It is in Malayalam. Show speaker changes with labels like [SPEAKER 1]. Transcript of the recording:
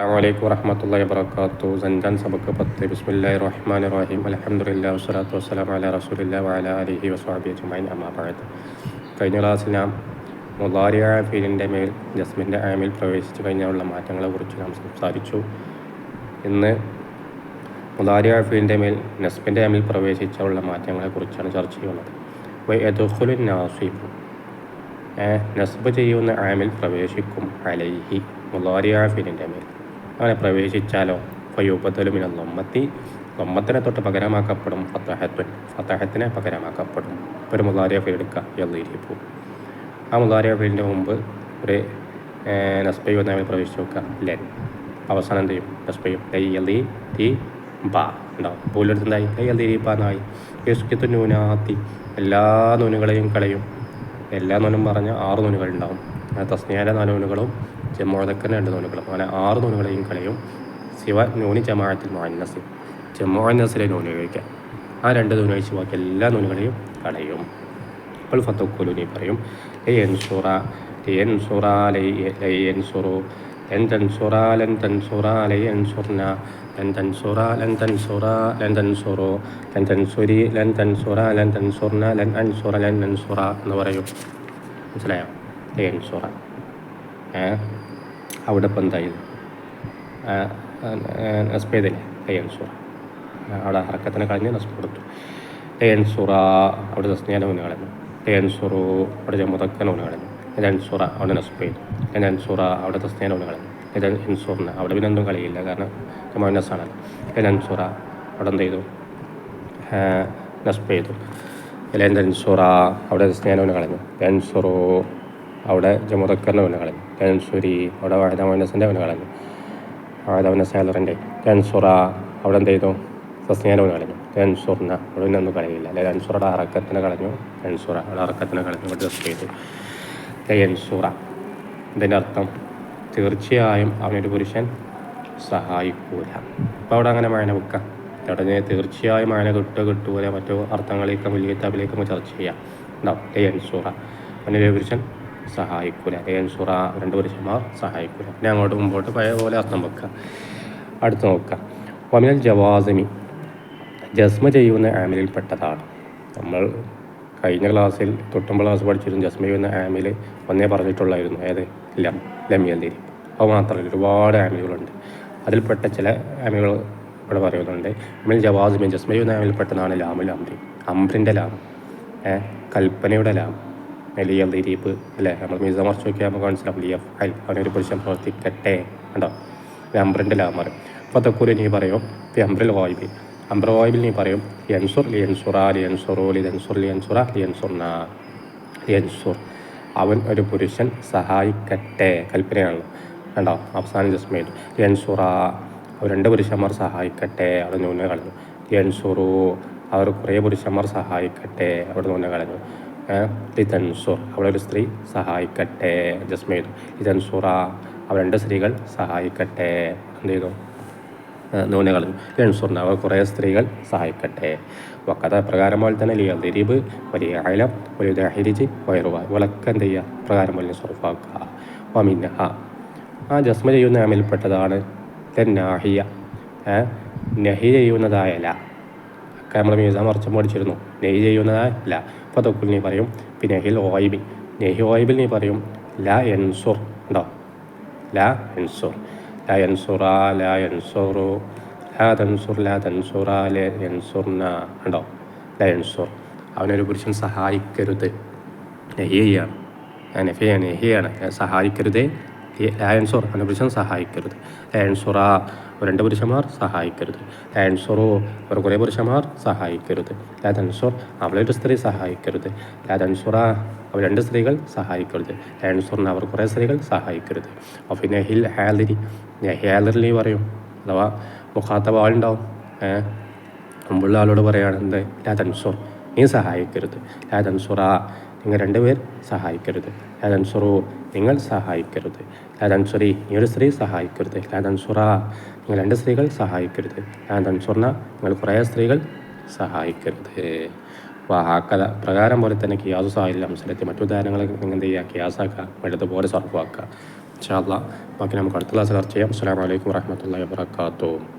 [SPEAKER 1] അസ്സലാമു വറഹ്മത്തുള്ളാഹി വബറകാതുഹു. സൻജാൻ സബക്ക് 10. ബിസ്മില്ലാഹിർ റഹ്മാനിർ റഹീം. അൽഹംദുലില്ലാഹി വസ്സലാത്തു വസ്സലാമു അലാ റസൂലില്ലാഹി വഅലാ ആലിഹി വസ്വഹ്ബിഹി അജ്മഈൻ. അമ്മാ ബഅദ്. കഴിഞ്ഞ ക്ലാസ്സിൽ നാം മുളാരിഅ ഫീലിൻ്റെ മേൽ ജസ്മിൻ്റെ ആമിൽ പ്രവേശിച്ചു കഴിഞ്ഞുള്ള മാറ്റങ്ങളെക്കുറിച്ച് നാം സംസാരിച്ചു. ഇന്ന് മുളാരിഅ ഫീലിൻ്റെ മേൽ നസ്ബിൻ്റെ ആമിൽ പ്രവേശിച്ചുള്ള മാറ്റങ്ങളെക്കുറിച്ചാണ് ചർച്ച ചെയ്യുന്നത്. വയദ്ഖുലു നാസിബു, നസ്ബ് ചെയ്യുന്ന ആമിൽ പ്രവേശിക്കും അലൈഹി മുളാരിഅ ഫീലിൻ്റെ മേൽ. അങ്ങനെ പ്രവേശിച്ചാലോ ഫയുബദലു മിനൽ ലമ്മത്തി, ലമ്മത്തിനെ തൊട്ട് പകരമാക്കപ്പെടും ഫതഹത്തുൻ, ഫതഹത്തിനെ പകരമാക്കപ്പെടും. ഒരു മുളാരിഅ ഫീൽ എടുക്കുക, യദ്രിബു. ആ മുളാരിഅ ഫീലിൻ്റെ മുമ്പ് ഒരു നസ്ബ് ചെയ്യുന്ന ആമിൽ പ്രവേശിച്ച് നോക്കുക, ലെൻ. അവസാനം എന്ത് ചെയ്യും? നസ്ബ് ചെയ്യും. ലൈ തി ബാ ഉണ്ടാവും. പോലെടുത്തുണ്ടായി ലൈ ബാ എന്നായി. യസ്കിത്തു നൂനാത്തി, എല്ലാ നൂനുകളെയും കളയും. എല്ലാ നൂനും പറഞ്ഞ 6 നൂനുകൾ ഉണ്ടാവും. തസ്നിയയിലെ 4 നൂനുകളും ജമുഅദക്കറിന് 2 നൂനുകളും, അങ്ങനെ 6 നൂനുകളെയും കളയും. സിവ നൂനി ജമാഅത്തിൽ മുഅന്നസ്, ജമുഅന്നസിലെ നൂന് ഉപയോഗിക്കാം. ആ 2 നൂന് ഒഴിച്ച് ബാക്കി എല്ലാ നൂനുകളെയും കളയും. അപ്പോൾ ഫതഖുലു നീ പറയും ലയൻസുറ, ലയൻസുറ, ലയൻസുറു, ലൻ തൻസുറ, ലൻ തൻസുറ, ലയൻസുർന, ലൻ തൻസുറ, ലൻ തൻസുറ, ലൻ തൻസുറു, ലൻ തൻസുരി, ലൻ തൻസുറ, ലൻ തൻസുർന, ലൻ അൻസുറ, ലൻ അൻസുറ എന്ന് പറയും. മനസ്സിലായോ? ലയൻസുറ. അവിടെ ഇപ്പം എന്തായി? നസ്ബ് ചെയ്തില്ലേ? ലയൻസുറ. അവിടെ ഹർക്കത്തിനെ കളഞ്ഞ് നസ്ബ് കൊടുത്തു. ലയൻസുറ അവിടെ തസ്നിയയിലെ നൂന് കളഞ്ഞു. ലയൻസുറു അവിടെ ജമുഅദക്കറിന് നൂന് കളഞ്ഞു. ലൻസുറ അവിടെ നസ്ബ് ചെയ്തു. ലൻസുറ അവിടെ തസ്നിയയിലെ നൂന് കളഞ്ഞു. ലൻസുർന അവിടെ പിന്നെ ഒന്നും കളിയില്ല, കാരണം മുഅന്നസാണല്ലോ. ലൻസുറ അവിടെ എന്ത് ചെയ്തു? നസ്ബ് ചെയ്തു. ലൻസുറ അവിടെ തസ്നിയയിലെ നൂന് കളഞ്ഞു. ലൻസുറു അവിടെ ജമുഅദക്കറിന് നൂന് കളഞ്ഞു. ലൻസുരി അവിടെ വാഹിദ മുഅന്നസിൻ്റെ നൂന് കളഞ്ഞു, വാഹിദ മുഅന്നസ് സാലറിൻ്റെ. ലൻസുറ അവിടെ എന്ത് ചെയ്തു? തസ്നിയയിലെ നൂന് കളഞ്ഞു. ലൻസുർന അവിടെ പിന്നെ ഒന്നും കളിയില്ല. ലൻസുറയുടെ ഹറക്കത്തിനെ കളഞ്ഞു. ലൻസുറ അവിടെ ഹറക്കത്തിനെ കളഞ്ഞു, ഇവിടെ നസ്ബ് ചെയ്തു. ലയൻസുറ ഇതിൻ്റെ അർത്ഥം തീർച്ചയായും അവനൊരു പുരുഷൻ സഹായിക്കൂല. അപ്പോൾ അവിടെ അങ്ങനെ മഴ വെക്കാം. അവിടെ തീർച്ചയായും മഴ കിട്ടൂല മറ്റു അർത്ഥങ്ങളിലേക്കും വലിയ കിതാബിലേക്കും ചർച്ച ചെയ്യാം. ഉണ്ടാവും. ലയൻസുറ അവനൊരു പുരുഷൻ സഹായിക്കൂല. ലയൻസുറ 2 പുരുഷന്മാർ സഹായിക്കൂല. പിന്നെ അങ്ങോട്ട് മുമ്പോട്ട് പഴയ പോലെ അർത്ഥം വെക്കുക. അടുത്ത് നോക്കുക. വമിനൽ ജവാസിമി, ജസ്മ ചെയ്യുന്ന ആമിലിൽപ്പെട്ടതാണ്. നമ്മൾ കഴിഞ്ഞ ക്ലാസ്സിൽ തൊട്ടുമ്പോൾ ക്ലാസ് പഠിച്ചിരുന്നു. ജസ്മ ചെയ്യുന്ന ആമിൽ ഒന്നേ പറഞ്ഞിട്ടുള്ളായിരുന്നു. ഏത്? ലം യദ്രി. അത് മാത്രമല്ല, ഒരുപാട് ആമിലുകളുണ്ട്. അതിൽപ്പെട്ട ചില ആമിലുകൾ ഇവിടെ പറയുന്നുണ്ട്. വമിനൽ ജവാസിമി, ജസ്മ ചെയ്യുന്ന ആമിൽപ്പെട്ടതാണ് ലാമുൽ അംറി, അംറിൻ്റെ ലാം, കൽപ്പനയുടെ ലാം. ലിയദ്രിബ് അല്ലേ? നമ്മൾ മീസ മറിച്ച് നോക്കിയാൽ നമുക്ക് മനസ്സിലാവും. ലിയഫ്അൽ അവനൊരു പുരുഷൻ പ്രവർത്തിക്കട്ടെ. ഉണ്ടോ? അംറിൻ്റെ ലാം പറയും. ഫതഖുലു നീ പറയും ഫി അംറിൽ ഗായിബി, അംറ ഗായിബിൽ നീ പറയും യൻസുർ, ലിയൻസുറ, ലിയൻസുറു, ലിയൻസുർ, ലിയൻസുറ, ലിയൻസുർന. ലിയൻസുർ അവൻ ഒരു പുരുഷൻ സഹായിക്കട്ടെ, കൽപ്പനയാണല്ലോ. കണ്ടോ? അവസാനം ജസ്മ ചെയ്തു. ലിയൻസുറ അവർ 2 പുരുഷന്മാർ സഹായിക്കട്ടെ, അവിടെ നൂനെ കളഞ്ഞു. ലിയൻസുറു അവർ കുറേ പുരുഷന്മാർ സഹായിക്കട്ടെ, അവിടെ നൂനെ കളഞ്ഞു. ലിതൻസുർ അവിടെ ഒരു സ്ത്രീ സഹായിക്കട്ടെ, ജസ്മ ചെയ്തു. ലിതൻസുറ അവർ 2 സ്ത്രീകൾ സഹായിക്കട്ടെ, എന്ത് ചെയ്തു? നൂനെ കളഞ്ഞു. ലിയൻസുർന അവർ കുറേ സ്ത്രീകൾ സഹായിക്കട്ടെ. വക്കഥ പ്രകാരം പോലെ തന്നെ ലിയദ്രിബ്, വലിയ അയലം, വലിയ ദാഹിരിജ്, വയറുവ ഇവളൊക്കെ എന്ത് ചെയ്യുക? പ്രകാരം പോലെ സർഫാക്കുക. വമിൻഹ ആ ജസ്മ ചെയ്യുന്ന ആമിൽപ്പെട്ടതാണ് നാഹിയ, നഹി ചെയ്യുന്നതായ ല. ഒക്കെ നമ്മൾ മീസാൻ മറിച്ച് പഠിച്ചിരുന്നു. നെഹി ചെയ്യുന്നതായ ല. ഫതഖുൽ നീ പറയും പിന്നെ നെഹിൽ ഗായിബി, നെഹി ഗായിബിൽ നീ പറയും ലാ യൻസുർ. ഉണ്ടോ? ലാ യൻസുർ, ലാ യൻസുറ, ലാ യൻസുറു, ലാ തൻസുർ, ലാ തൻസുറ, ലാ യൻസുർന. ഉണ്ടോ? ലാ യൻസുർ അവനൊരു പുരുഷൻ സഹായിക്കരുത്. നെഹിയാണ്, നെഹിയാണ് സഹായിക്കരുത്. ലാ യൻസുർ അവൻ്റെ പുരുഷൻ സഹായിക്കരുത്. ലാ യൻസുറ 2 പുരുഷന്മാർ സഹായിക്കരുത്. ലാ യൻസുറു അവർ കുറേ പുരുഷന്മാർ സഹായിക്കരുത്. ലാ തൻസുർ അവളൊരു സ്ത്രീ സഹായിക്കരുത്. ലാ തൻസുറ അവർ 2 സ്ത്രീകൾ സഹായിക്കരുത്. ലാ യൻസുർന അവർ കുറേ സ്ത്രീകൾ സഹായിക്കരുത്. അപ്പോൾ നെഹിൽ ഹാലിരി, ഹാലിറിൽ നീ പറയും, അഥവാ മുഖാത്തബ ആളുണ്ടാവും. മുമ്പുള്ള ആളോട് പറയുകയാണ് എന്ത്? ലാ തൻസുർ നീ സഹായിക്കരുത്. ലാ തൻസുറ നിങ്ങൾ 2 പേർ സഹായിക്കരുത്. ലാ തൻസുറു നിങ്ങൾ സഹായിക്കരുത്. ലാ തൻസുരി നീ ഒരു സ്ത്രീ സഹായിക്കരുത്. ലാ തൻസുറ നിങ്ങൾ 2 സ്ത്രീകൾ സഹായിക്കരുത്. ലാ തൻസുർന നിങ്ങൾ കുറേ സ്ത്രീകൾ സഹായിക്കരുത്. വാക്കഥ പ്രകാരം പോലെ തന്നെ കിയാസു സാഹിൽ അംസലത്തെ മറ്റു ഉദാഹരണങ്ങൾ നിങ്ങൾ എന്ത് ചെയ്യുക? കിയാസാക്കുക, ഇടതുപോലെ സർഫാക്കുക. ഇൻഷാ അല്ലാഹ് ബാക്കി നമുക്ക് അടുത്ത ക്ലാസ് ചർച്ച ചെയ്യാം. അസ്സലാമു അലൈക്കും വറഹ്മത്തുള്ളാഹി വബറകാതുഹു.